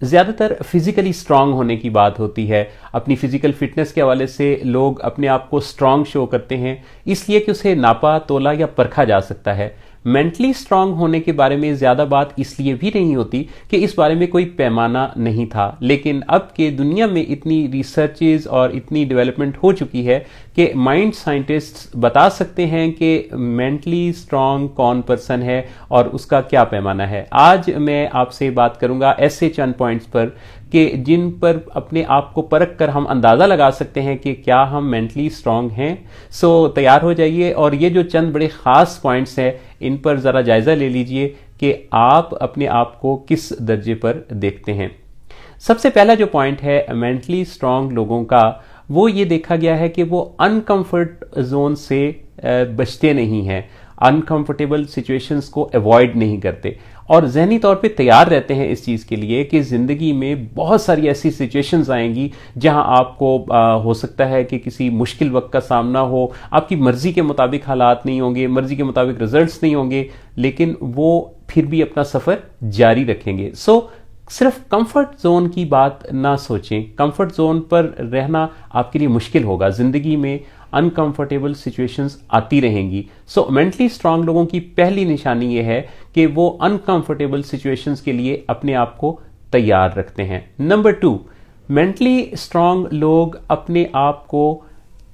ज़्यादातर physically strong होने की बात होती है। अपनी फिजिकल फिटनेस के हवाले से लोग अपने आप को स्ट्रांग शो करते हैं, इसलिए कि उसे नापा तोला या परखा जा सकता है। मेंटली स्ट्रांग होने के बारे में ज़्यादा बात इसलिए भी नहीं होती कि इस बारे में कोई पैमाना नहीं था, लेकिन अब के दुनिया में इतनी रिसर्चेज और इतनी डेवलपमेंट हो चुकी है कि माइंड साइंटिस्ट्स बता सकते हैं कि मेंटली स्ट्रांग कौन पर्सन है और उसका क्या पैमाना है। आज मैं आपसे बात करूंगा ऐसे चंद पॉइंट्स पर कि जिन पर अपने आप को परख कर हम अंदाज़ा लगा सकते हैं कि क्या हम मेंटली स्ट्रांग हैं। सो तैयार हो जाइए और ये जो चंद बड़े ख़ास पॉइंट्स हैं इन पर ज़रा जायज़ा ले लीजिए कि आप अपने आप को किस दर्जे पर देखते हैं। सबसे पहला जो पॉइंट है मेंटली स्ट्रांग लोगों का, वो ये देखा गया है कि वो अनकंफर्ट जोन से बचते नहीं हैं, अनकंफर्टेबल सिचुएशंस को अवॉइड नहीं करते और जहनी तौर पे तैयार रहते हैं इस चीज़ के लिए कि ज़िंदगी में बहुत सारी ऐसी सिचुएशंस आएंगी जहां आपको हो सकता है कि किसी मुश्किल वक्त का सामना हो, आपकी मर्ज़ी के मुताबिक हालात नहीं होंगे, मर्ज़ी के मुताबिक रिजल्ट्स नहीं होंगे, लेकिन वो फिर भी अपना सफ़र जारी रखेंगे। सिर्फ कंफर्ट जोन की बात ना सोचें, कंफर्ट जोन पर रहना आपके लिए मुश्किल होगा, जिंदगी में अनकंफर्टेबल सिचुएशंस आती रहेंगी। मेंटली स्ट्रांग लोगों की पहली निशानी यह है कि वो अनकंफर्टेबल सिचुएशंस के लिए अपने आप को तैयार रखते हैं। नंबर 2, मेंटली स्ट्रांग लोग अपने आप को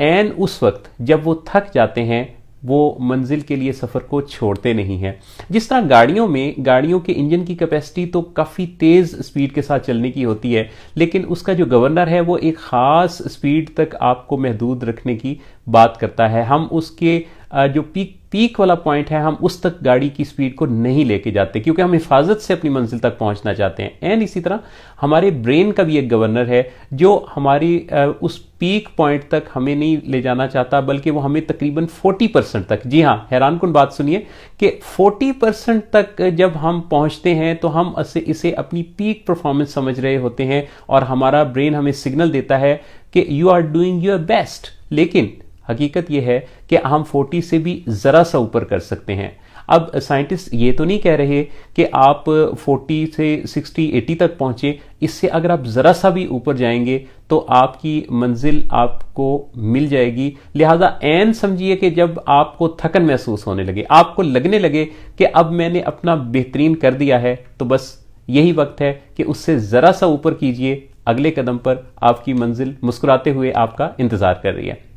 एन उस वक्त जब वो थक जाते हैं वो मंजिल के लिए सफ़र को छोड़ते नहीं हैं। जिस तरह गाड़ियों के इंजन की कैपेसिटी तो काफ़ी तेज़ स्पीड के साथ चलने की होती है, लेकिन उसका जो गवर्नर है वो एक ख़ास स्पीड तक आपको महदूद रखने की बात करता है। हम उसके जो पीक वाला पॉइंट है हम उस तक गाड़ी की स्पीड को नहीं लेके जाते क्योंकि हम हिफाजत से अपनी मंजिल तक पहुंचना चाहते हैं। एंड इसी तरह हमारे ब्रेन का भी एक गवर्नर है जो हमारी उस पीक पॉइंट तक हमें नहीं ले जाना चाहता, बल्कि वो हमें तकरीबन 40% तक, जी हाँ हैरानकुन बात सुनिए कि 40% तक जब हम पहुंचते हैं तो हम इसे अपनी पीक परफॉर्मेंस समझ रहे होते हैं और हमारा ब्रेन हमें सिग्नल देता है कि you are doing your best. लेकिन हकीकत यह है कि हम 40 से भी ज़रा सा ऊपर कर सकते हैं। अब साइंटिस्ट ये तो नहीं कह रहे कि आप 40 से 60 80 तक पहुंचे, इससे अगर आप ज़रा सा भी ऊपर जाएंगे तो आपकी मंजिल आपको मिल जाएगी। लिहाजा एन समझिए कि जब आपको थकन महसूस होने लगे, आपको लगने लगे कि अब मैंने अपना बेहतरीन कर दिया है, तो बस यही वक्त है कि उससे ज़रा सा ऊपर कीजिए। अगले कदम पर आपकी मंजिल मुस्कुराते हुए आपका इंतज़ार कर रही है।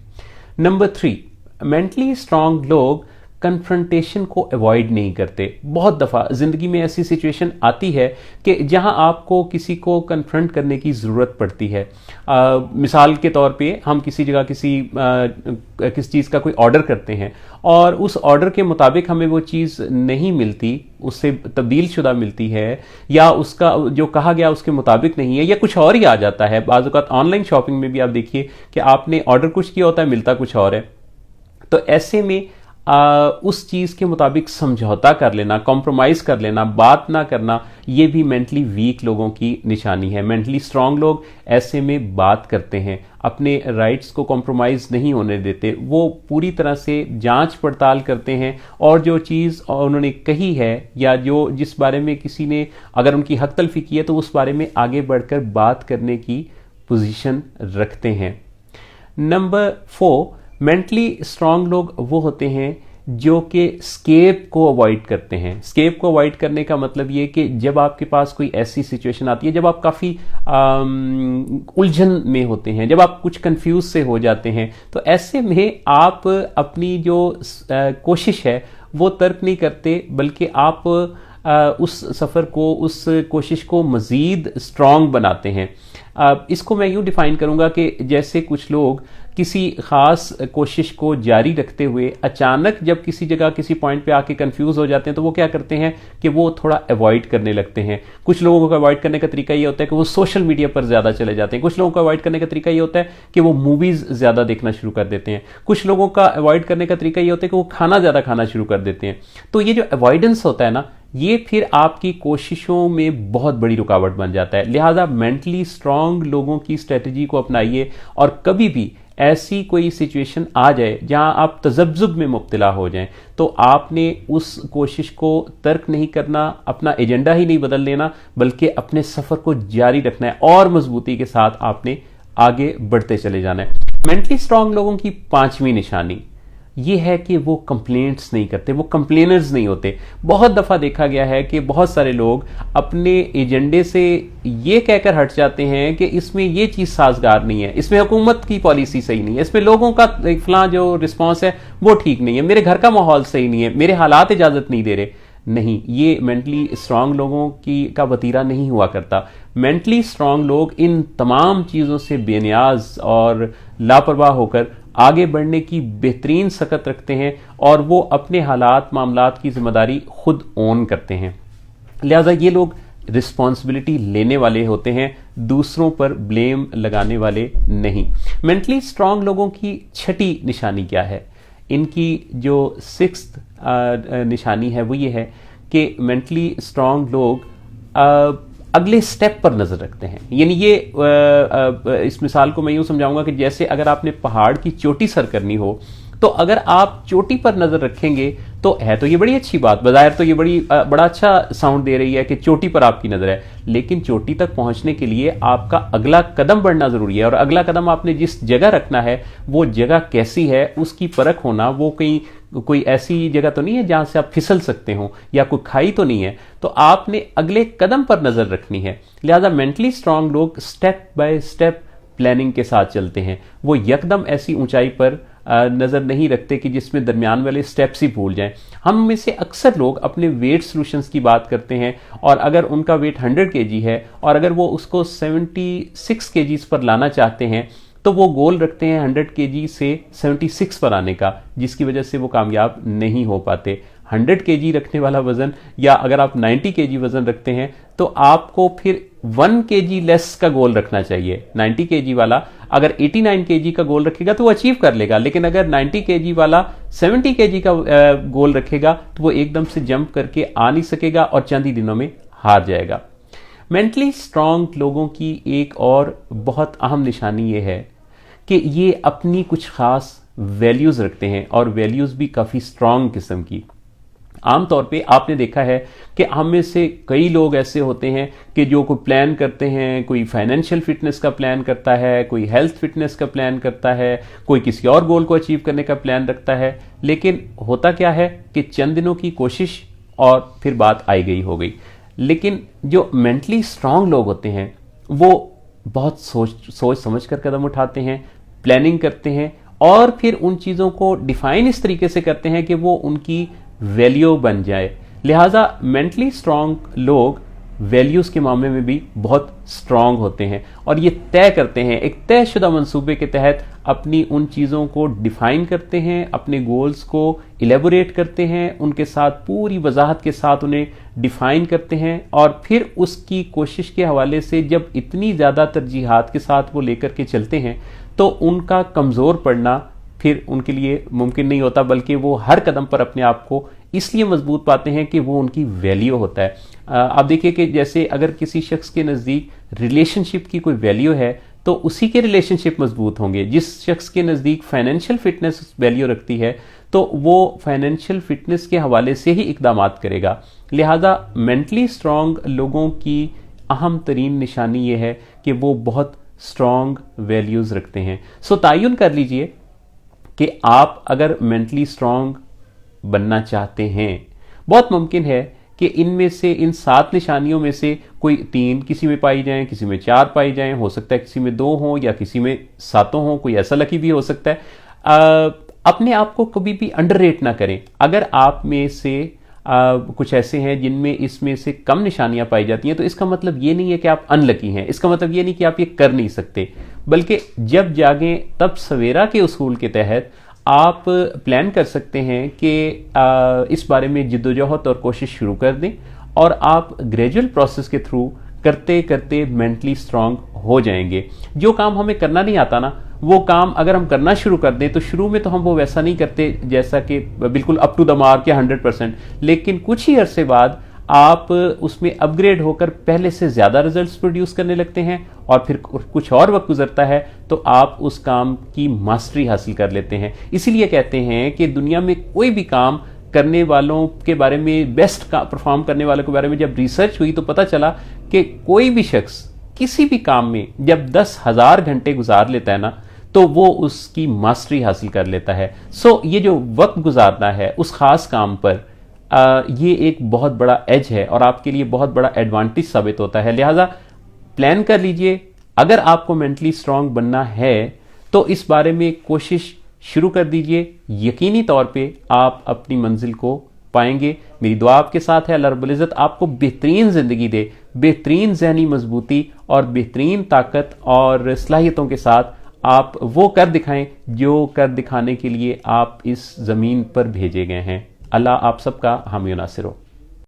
नंबर 3, मेंटली स्ट्रांग लोग कन्फ्रंटेशन को अवॉइड नहीं करते। बहुत दफ़ा ज़िंदगी में ऐसी सिचुएशन आती है कि जहां आपको किसी को कन्फ्रंट करने की ज़रूरत पड़ती है। मिसाल के तौर पे हम किसी जगह किसी चीज़ का कोई ऑर्डर करते हैं और उस ऑर्डर के मुताबिक हमें वो चीज़ नहीं मिलती, उससे तब्दील शुदा मिलती है, या उसका जो कहा गया उसके मुताबिक नहीं है, या कुछ और ही आ जाता है। बाज़ औक़ात ऑनलाइन शॉपिंग में भी आप देखिए कि आपने ऑर्डर कुछ किया होता है, मिलता कुछ और है। तो ऐसे में उस चीज़ के मुताबिक समझौता कर लेना, कॉम्प्रोमाइज़ कर लेना, बात ना करना, ये भी मेंटली वीक लोगों की निशानी है। मेंटली स्ट्रांग लोग ऐसे में बात करते हैं, अपने राइट्स को कॉम्प्रोमाइज़ नहीं होने देते, वो पूरी तरह से जांच पड़ताल करते हैं और जो चीज़ उन्होंने कही है या जिस बारे में किसी ने अगर उनकी हक तलफी की है तो उस बारे में आगे बढ़कर बात करने की पोजीशन रखते हैं। नंबर 4, मेंटली स्ट्रांग लोग वो होते हैं जो कि स्केप को अवॉइड करते हैं। स्केप को अवॉइड करने का मतलब ये कि जब आपके पास कोई ऐसी सिचुएशन आती है, जब आप काफ़ी उलझन में होते हैं, जब आप कुछ कंफ्यूज से हो जाते हैं, तो ऐसे में आप अपनी जो कोशिश है वो तर्क नहीं करते, बल्कि आप उस सफ़र को, उस कोशिश को मज़ीद स्ट्रांग बनाते हैं। इसको मैं यूँ डिफ़ाइन करूँगा कि जैसे कुछ लोग किसी ख़ास कोशिश को जारी रखते हुए अचानक जब किसी जगह किसी पॉइंट पे आके कंफ्यूज हो जाते हैं तो वो क्या करते हैं कि वो थोड़ा अवॉइड करने लगते हैं। कुछ लोगों को अवॉइड करने का तरीका ये होता है कि वो सोशल मीडिया पर ज़्यादा चले जाते हैं। कुछ लोगों को अवॉइड करने का तरीका ये होता है कि वो मूवीज़ ज़्यादा देखना शुरू कर देते हैं। कुछ लोगों का अवॉइड करने का तरीका ये होता है कि वो खाना ज़्यादा खाना शुरू कर देते हैं। तो ये जो अवॉइडेंस होता है ना, ये फिर आपकी कोशिशों में बहुत बड़ी रुकावट बन जाता है। लिहाजा मेंटली स्ट्रांग लोगों की स्ट्रेटजी को अपनाइए और कभी भी ऐसी कोई सिचुएशन आ जाए जहां आप तजब्जुब में मुब्तला हो जाएं, तो आपने उस कोशिश को तर्क नहीं करना, अपना एजेंडा ही नहीं बदल लेना, बल्कि अपने सफ़र को जारी रखना है और मजबूती के साथ आपने आगे बढ़ते चले जाना है। मेंटली स्ट्रांग लोगों की पांचवी निशानी ये है कि वो कंप्लेंट्स नहीं करते, वो कंप्लेनर्स नहीं होते। बहुत दफ़ा देखा गया है कि बहुत सारे लोग अपने एजेंडे से ये कहकर हट जाते हैं कि इसमें ये चीज़ साजगार नहीं है, इसमें हुकूमत की पॉलिसी सही नहीं है, इसमें लोगों का फलां जो रिस्पॉन्स है वो ठीक नहीं है, मेरे घर का माहौल सही नहीं है, मेरे हालात इजाज़त नहीं दे रहे। नहीं, ये मेंटली स्ट्रांग लोगों की का वतीरा नहीं हुआ करता। मेंटली स्ट्रांग लोग इन तमाम चीज़ों से बेनियाज और लापरवाह होकर आगे बढ़ने की बेहतरीन सकत रखते हैं और वो अपने हालात मामलात की जिम्मेदारी खुद ओन करते हैं। लिहाजा ये लोग रिस्पॉन्सिबिलिटी लेने वाले होते हैं, दूसरों पर ब्लेम लगाने वाले नहीं। मेंटली स्ट्रांग लोगों की छठी निशानी क्या है? इनकी जो सिक्स्थ निशानी है वो ये है कि मेंटली स्ट्रांग लोग अगले स्टेप पर नजर रखते हैं। यानी ये इस मिसाल को मैं यूं समझाऊंगा कि जैसे अगर आपने पहाड़ की चोटी सर करनी हो, तो अगर आप चोटी पर नजर रखेंगे तो है तो ये बड़ी अच्छी बात, बज़ाहिर तो ये बड़ा अच्छा साउंड दे रही है कि चोटी पर आपकी नजर है, लेकिन चोटी तक पहुंचने के लिए आपका अगला कदम बढ़ना जरूरी है। और अगला कदम आपने जिस जगह रखना है वो जगह कैसी है उसकी परख होना, वो कहीं कोई ऐसी जगह तो नहीं है जहां से आप फिसल सकते हो या कोई खाई तो नहीं है, तो आपने अगले कदम पर नजर रखनी है। लिहाजा मेंटली स्ट्रांग लोग स्टेप बाय स्टेप प्लानिंग के साथ चलते हैं। वो यकदम ऐसी ऊंचाई पर नजर नहीं रखते कि जिसमें दरमियान वाले स्टेप्स ही भूल जाएं। हम में से अक्सर लोग अपने वेट सॉल्यूशंस की बात करते हैं, और अगर उनका वेट 100 kg है और अगर वो उसको 76 kgs पर लाना चाहते हैं तो वो गोल रखते हैं 100 kg से 76 पर आने का, जिसकी वजह से वो कामयाब नहीं हो पाते। 100 kg रखने वाला वजन, या अगर आप 90 kg वजन रखते हैं तो आपको फिर 1 kg लेस का गोल रखना चाहिए। 90 kg वाला अगर 89 kg का गोल रखेगा तो वो अचीव कर लेगा, लेकिन अगर 90 kg वाला 70 kg का गोल रखेगा तो वो एकदम से जंप करके आ नहीं सकेगा और चंद ही दिनों में हार जाएगा। मेंटली स्ट्रांग लोगों की एक और बहुत अहम निशानी ये है कि ये अपनी कुछ खास वैल्यूज रखते हैं, और वैल्यूज भी काफी स्ट्रांग किस्म की। आमतौर पे आपने देखा है कि हम में से कई लोग ऐसे होते हैं कि जो कोई प्लान करते हैं, कोई फाइनेंशियल फिटनेस का प्लान करता है, कोई हेल्थ फिटनेस का प्लान करता है, कोई किसी और गोल को अचीव करने का प्लान रखता है, लेकिन होता क्या है कि चंद दिनों की कोशिश और फिर बात आई गई हो गई। लेकिन जो मेंटली स्ट्रांग लोग होते हैं वो बहुत सोच समझ कर कदम उठाते हैं, प्लानिंग करते हैं, और फिर उन चीज़ों को डिफाइन इस तरीके से करते हैं कि वो उनकी वैल्यू बन जाए। लिहाजा मेंटली स्ट्रांग लोग वैल्यूज के मामले में भी बहुत स्ट्रांग होते हैं, और ये तय करते हैं, एक तयशुदा मंसूबे के तहत अपनी उन चीज़ों को डिफाइन करते हैं, अपने गोल्स को इलेबोरेट करते हैं, उनके साथ पूरी वजाहत के साथ उन्हें डिफाइन करते हैं, और फिर उसकी कोशिश के हवाले से जब इतनी ज़्यादा तरजीहात के साथ वो लेकर के चलते हैं तो उनका कमज़ोर पड़ना फिर उनके लिए मुमकिन नहीं होता, बल्कि वो हर कदम पर अपने आप को इसलिए मजबूत पाते हैं कि वो उनकी वैल्यू होता है। आप देखिए कि जैसे अगर किसी शख्स के नज़दीक रिलेशनशिप की कोई वैल्यू है तो उसी के रिलेशनशिप मजबूत होंगे। जिस शख्स के नज़दीक फाइनेंशियल फिटनेस वैल्यू रखती है तो वो फाइनेंशियल फिटनेस के हवाले से ही इकदाम करेगा। लिहाजा मेंटली स्ट्रांग लोगों की अहम तरीन निशानी ये है कि वो बहुत स्ट्रांग वैल्यूज़ रखते हैं। सो तयन कर लीजिए कि आप अगर मेंटली स्ट्रांग बनना चाहते हैं, बहुत मुमकिन है कि इनमें से, इन 7 निशानियों में से कोई 3 किसी में पाई जाएं, किसी में 4 पाई जाएं, हो सकता है किसी में 2 हो या किसी में 7 हो, कोई ऐसा लकी भी हो सकता है। अपने आप को कभी भी अंडररेट ना करें। अगर आप में से कुछ ऐसे हैं जिनमें इसमें से कम निशानियां पाई जाती हैं तो इसका मतलब ये नहीं है कि आप अनलकी हैं, इसका मतलब ये नहीं कि आप ये कर नहीं सकते, बल्कि जब जागें तब सवेरा के उसूल के तहत आप प्लान कर सकते हैं कि इस बारे में जिद्दोजहद और कोशिश शुरू कर दें, और आप ग्रेजुअल प्रोसेस के थ्रू करते करते मेंटली स्ट्रांग हो जाएंगे। जो काम हमें करना नहीं आता ना, वो काम अगर हम करना शुरू कर दें तो शुरू में तो हम वो वैसा नहीं करते जैसा कि बिल्कुल अप टू द मार्क या 100%, लेकिन कुछ ही अरसे बाद आप उसमें अपग्रेड होकर पहले से ज़्यादा रिजल्ट्स प्रोड्यूस करने लगते हैं और फिर कुछ और वक्त गुजरता है तो आप उस काम की मास्टरी हासिल कर लेते हैं। इसीलिए कहते हैं कि दुनिया में कोई भी काम करने वालों के बारे में, बेस्ट परफॉर्म करने वालों के बारे में जब रिसर्च हुई तो पता चला कि कोई भी शख्स किसी भी काम में जब 10,000 घंटे गुजार लेता है ना तो वो उसकी मास्टरी हासिल कर लेता है। सो ये जो वक्त गुजारना है उस खास काम पर, ये एक बहुत बड़ा एज है और आपके लिए बहुत बड़ा एडवांटेज साबित होता है। लिहाजा प्लान कर लीजिए, अगर आपको मेंटली स्ट्रांग बनना है तो इस बारे में कोशिश शुरू कर दीजिए। यकीनी तौर पे आप अपनी मंजिल को पाएंगे। मेरी दुआ आपके साथ है। अल्लाह रब्बुल इज़्ज़त आपको बेहतरीन जिंदगी दे, बेहतरीन ज़हनी मजबूती और बेहतरीन ताकत और सलाहियतों के साथ आप वो कर दिखाएं जो कर दिखाने के लिए आप इस ज़मीन पर भेजे गए हैं। अल्लाह आप सबका हामी नासिर हो।